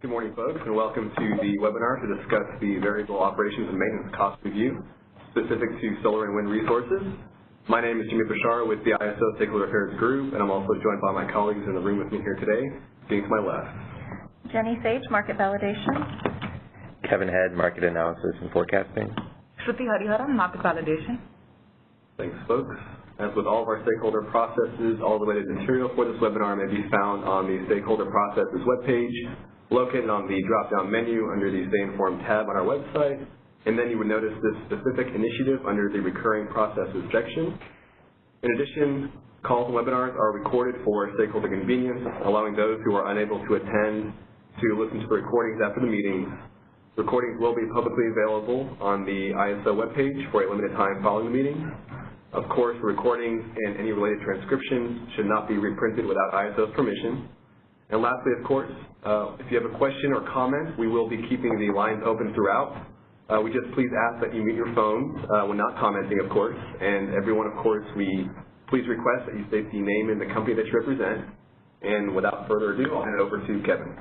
Good morning, folks, and welcome to the webinar to discuss the Variable Operations and Maintenance Cost Review specific to solar and wind resources. My name is Jimmy Bashar with the ISO Stakeholder Affairs Group, and I'm also joined by my colleagues in the room with me here today. Being to my left, Jenny Sage, Market Validation. Kevin Head, Market Analysis and Forecasting. Shruti Hariharan, Market Validation. Thanks, folks. As with all of our stakeholder processes, all related material for this webinar may be found on the Stakeholder Processes webpage, located on the drop-down menu under the Stay Informed tab on our website, and then you would notice this specific initiative under the Recurring Processes section. In addition, calls and webinars are recorded for stakeholder convenience, allowing those who are unable to attend to listen to the recordings after the meetings. Recordings will be publicly available on the ISO webpage for a limited time following the meeting. Of course, the recordings and any related transcriptions should not be reprinted without ISO's permission. And lastly, of course, if you have a question or comment, we will be keeping the lines open throughout. We just please ask that you mute your phones when not commenting, of course. And everyone, of course, we please request that you state the name and the company that you represent. And without further ado, I'll hand it over to Kevin.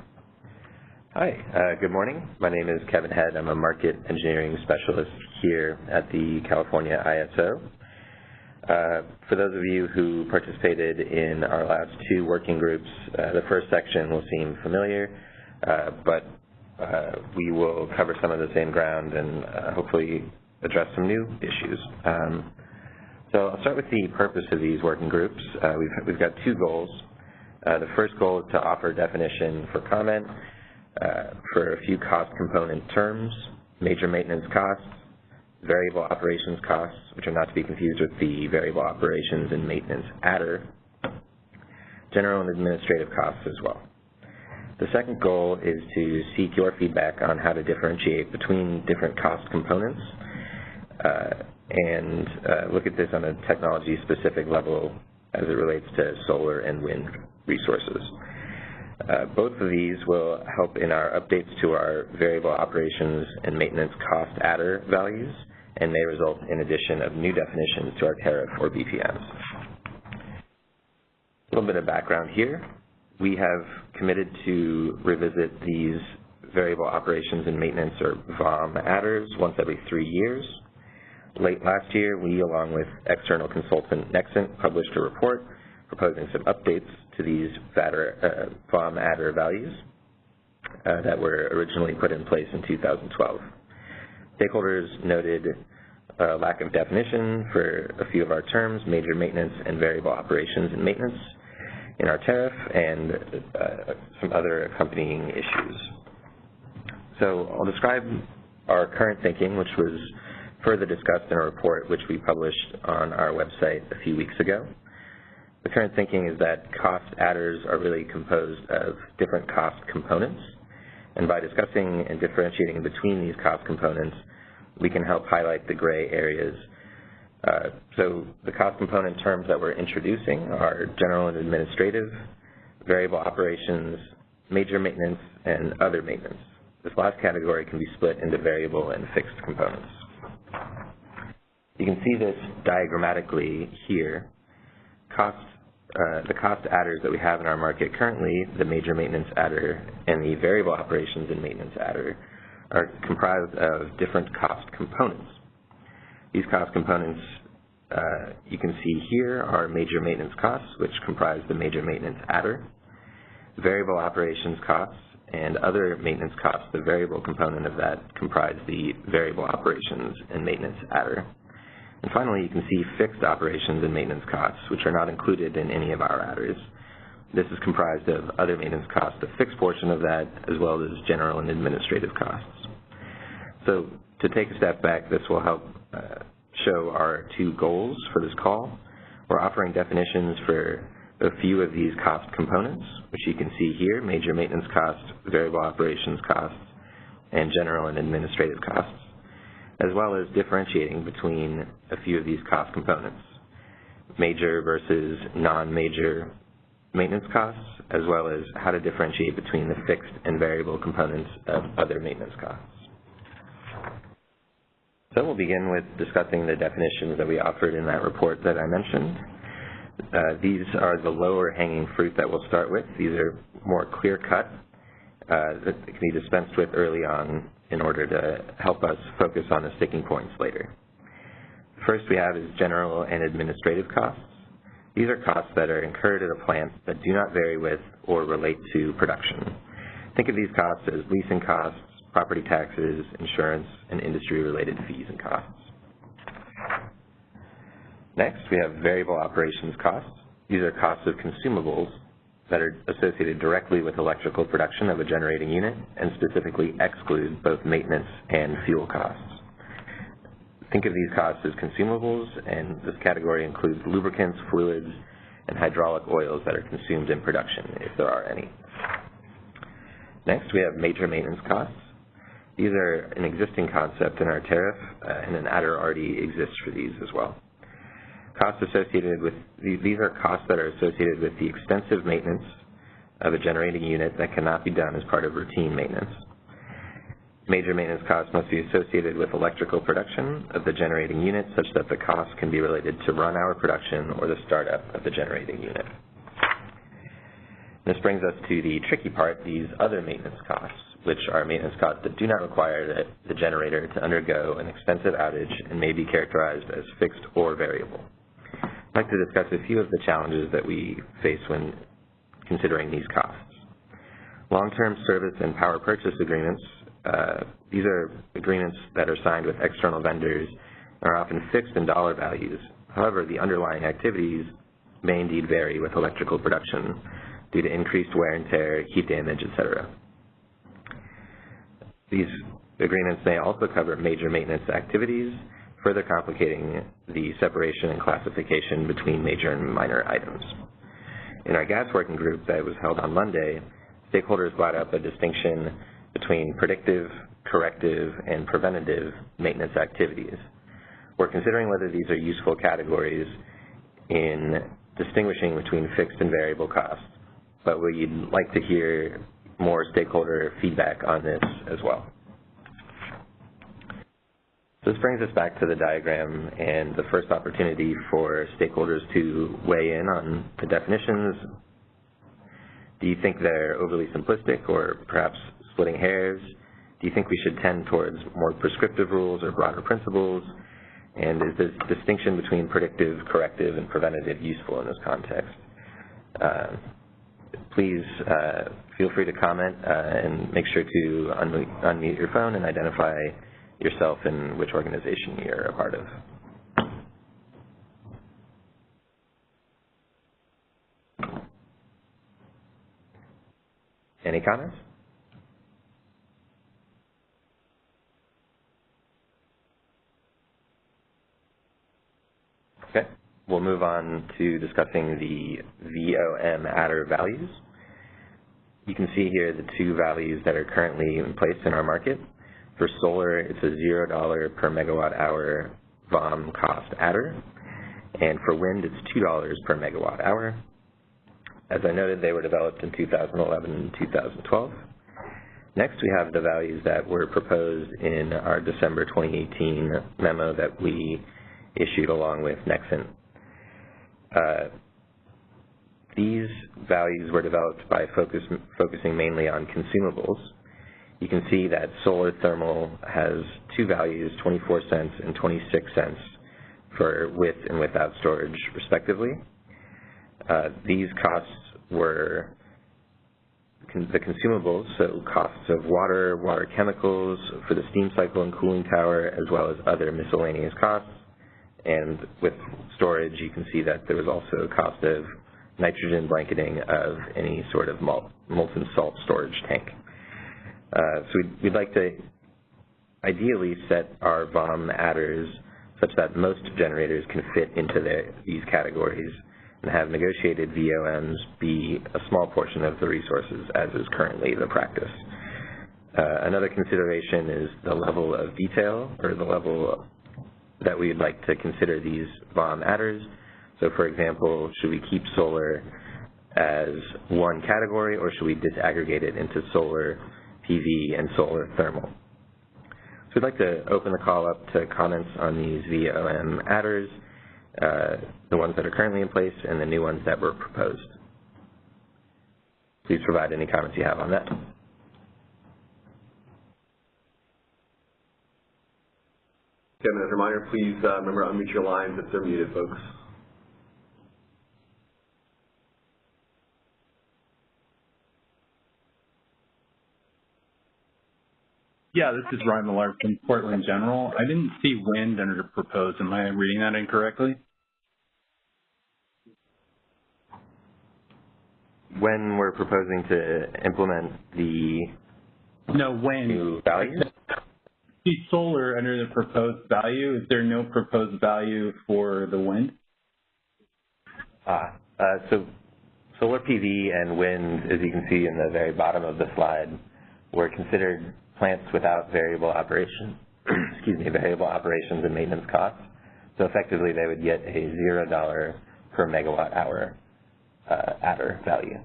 Hi, good morning. My name is Kevin Head. I'm a Market Engineering Specialist here at the California ISO. For those of you who participated in our last two working groups, the first section will seem familiar, but we will cover some of the same ground and hopefully address some new issues. So I'll start with the purpose of these working groups. We've got two goals. The first goal is to offer definition for comment for a few cost component terms: major maintenance costs, variable operations costs, which are not to be confused with the variable operations and maintenance adder, general and administrative costs as well. The second goal is to seek your feedback on how to differentiate between different cost components and look at this on a technology-specific level as it relates to solar and wind resources. Both of these will help in our updates to our variable operations and maintenance cost adder values, and may result in addition of new definitions to our tariff or BPMs. A little bit of background here. We have committed to revisit these variable operations and maintenance, or VOM, adders once every 3 years. Late last year, we, along with external consultant Nexent, published a report proposing some updates to these VOM adder values that were originally put in place in 2012. Stakeholders noted a lack of definition for a few of our terms, major maintenance and variable operations and maintenance, in our tariff, and some other accompanying issues. So I'll describe our current thinking, which was further discussed in a report which we published on our website a few weeks ago. The current thinking is that cost adders are really composed of different cost components, and by discussing and differentiating between these cost components, we can help highlight the gray areas. So the cost component terms that we're introducing are general and administrative, variable operations, major maintenance, and other maintenance. This last category can be split into variable and fixed components. You can see this diagrammatically here. The cost adders that we have in our market currently, the major maintenance adder and the variable operations and maintenance adder, are comprised of different cost components. These cost components you can see here are major maintenance costs, which comprise the major maintenance adder, variable operations costs, and other maintenance costs, the variable component of that, comprise the variable operations and maintenance adder. And finally, you can see fixed operations and maintenance costs, which are not included in any of our adders. This is comprised of other maintenance costs, the fixed portion of that, as well as general and administrative costs. So to take a step back, this will help show our two goals for this call. We're offering definitions for a few of these cost components, which you can see here: major maintenance costs, variable operations costs, and general and administrative costs, as well as differentiating between a few of these cost components: major versus non-major maintenance costs, as well as how to differentiate between the fixed and variable components of other maintenance costs. So we'll begin with discussing the definitions that we offered in that report that I mentioned. These are the lower hanging fruit that we'll start with. These are more clear-cut that can be dispensed with early on in order to help us focus on the sticking points later. First we have is general and administrative costs. These are costs that are incurred at a plant that do not vary with or relate to production. Think of these costs as leasing costs, property taxes, insurance, and industry-related fees and costs. Next, we have variable operations costs. These are costs of consumables that are associated directly with electrical production of a generating unit and specifically exclude both maintenance and fuel costs. Think of these costs as consumables, and this category includes lubricants, fluids, and hydraulic oils that are consumed in production, if there are any. Next, we have major maintenance costs. These are an existing concept in our tariff, and an adder already exists for these as well. Costs associated with these are costs that are associated with the extensive maintenance of a generating unit that cannot be done as part of routine maintenance. Major maintenance costs must be associated with electrical production of the generating unit such that the cost can be related to run-hour production or the startup of the generating unit. This brings us to the tricky part, these other maintenance costs, which are maintenance costs that do not require the generator to undergo an extensive outage and may be characterized as fixed or variable. I'd like to discuss a few of the challenges that we face when considering these costs. Long-term service and power purchase agreements, these are agreements that are signed with external vendors and are often fixed in dollar values. However, the underlying activities may indeed vary with electrical production due to increased wear and tear, heat damage, etc. These agreements may also cover major maintenance activities, further complicating the separation and classification between major and minor items. In our gas working group that was held on Monday, stakeholders brought up a distinction between predictive, corrective, and preventative maintenance activities. We're considering whether these are useful categories in distinguishing between fixed and variable costs, but we'd like to hear more stakeholder feedback on this as well. This brings us back to the diagram and the first opportunity for stakeholders to weigh in on the definitions. Do you think they're overly simplistic or perhaps splitting hairs? Do you think we should tend towards more prescriptive rules or broader principles? And is this distinction between predictive, corrective, and preventative useful in this context? Please feel free to comment and make sure to unmute your phone and identify yourself and which organization you're a part of. Any comments? Okay, we'll move on to discussing the VOM adder values. You can see here the two values that are currently in place in our market. For solar, it's a $0 per megawatt hour VOM cost adder, and for wind, it's $2 per megawatt hour. As I noted, they were developed in 2011 and 2012. Next, we have the values that were proposed in our December 2018 memo that we issued along with Nexent. These values were developed by focusing mainly on consumables. You can see that solar thermal has two values, 24 cents and 26 cents for with and without storage, respectively. These costs were the consumables, so costs of water, water chemicals for the steam cycle and cooling tower, as well as other miscellaneous costs. And with storage, you can see that there was also a cost of nitrogen blanketing of any sort of molten salt storage tank. So we'd like to ideally set our VOM adders such that most generators can fit into these categories and have negotiated VOMs be a small portion of the resources, as is currently the practice. Another consideration is the level of detail, or the level that we'd like to consider these VOM adders. So for example, should we keep solar as one category, or should we disaggregate it into solar PV and solar thermal? So we'd like to open the call up to comments on these VOM adders, the ones that are currently in place and the new ones that were proposed. Please provide any comments you have on that. Kevin, as a reminder, please remember to unmute your lines if they're muted, folks. Yeah, this is Ryan Millard from Portland General. I didn't see wind under proposed. Am I reading that incorrectly? When we're proposing to implement the wind. new value? See solar under the proposed value. Is there no proposed value for the wind? So solar PV and wind, as you can see in the very bottom of the slide, were considered plants without variable operation, variable operations and maintenance costs. So effectively, they would get a $0 per megawatt hour adder value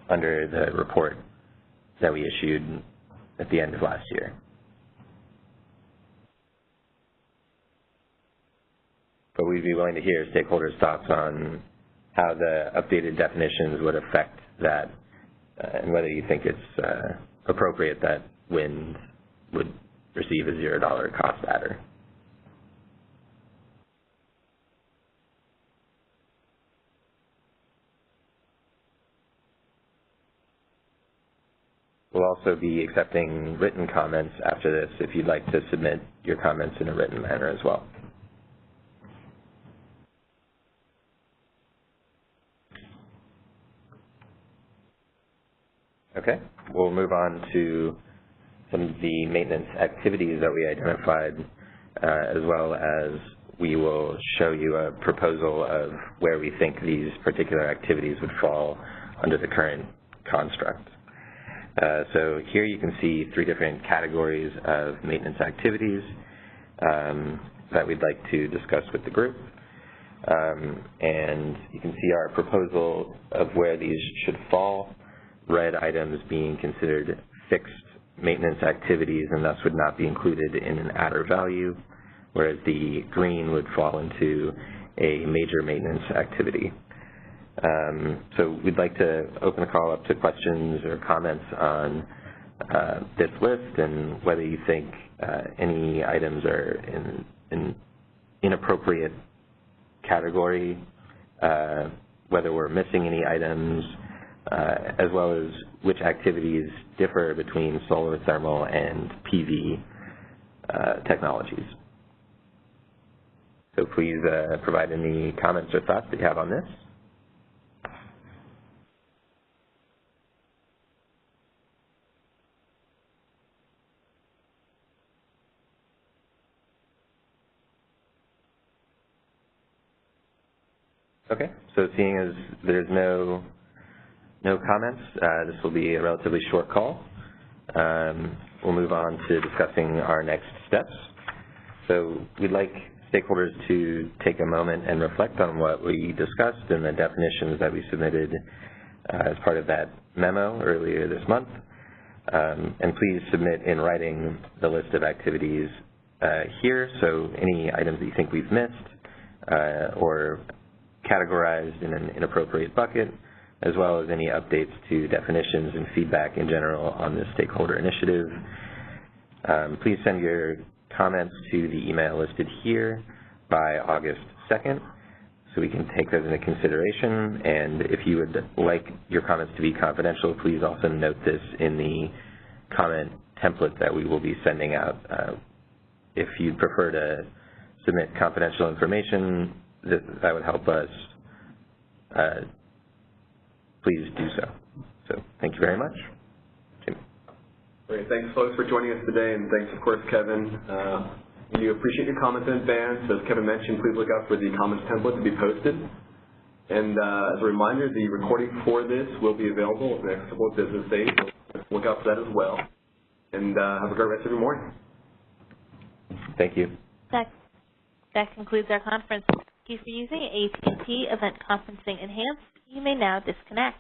under the report that we issued at the end of last year. But we'd be willing to hear stakeholders' thoughts on how the updated definitions would affect that and whether you think it's appropriate that wind would receive a $0 cost adder. We'll also be accepting written comments after this if you'd like to submit your comments in a written manner as well. Okay, we'll move on to some of the maintenance activities that we identified, as well as we will show you a proposal of where we think these particular activities would fall under the current construct. So here you can see 3 different categories of maintenance activities that we'd like to discuss with the group. And you can see our proposal of where these should fall. Red items being considered fixed maintenance activities and thus would not be included in an adder value, whereas the green would fall into a major maintenance activity. So we'd like to open the call up to questions or comments on this list and whether you think any items are in an inappropriate category, whether we're missing any items, as well as which activities differ between solar, thermal, and PV technologies. So please provide any comments or thoughts that you have on this. Okay, so seeing as there's no comments, this will be a relatively short call. We'll move on to discussing our next steps. So we'd like stakeholders to take a moment and reflect on what we discussed and the definitions that we submitted as part of that memo earlier this month. And please submit in writing the list of activities here, so any items that you think we've missed or categorized in an inappropriate bucket, as well as any updates to definitions and feedback in general on this stakeholder initiative. Please send your comments to the email listed here by August 2nd, so we can take those into consideration. And if you would like your comments to be confidential, please also note this in the comment template that we will be sending out. If you'd prefer to submit confidential information, that would help us. Please do so. So thank you very much. Jim. Great. Thanks, folks, for joining us today, and thanks, of course, Kevin. We appreciate your comments in advance. As Kevin mentioned, please look out for the comments template to be posted. And as a reminder, the recording for this will be available in the next couple of business days. So look out for that as well. And have a great rest of your morning. Thank you. That concludes our conference. Thank you for using AT&T Event Conferencing Enhanced. You may now disconnect.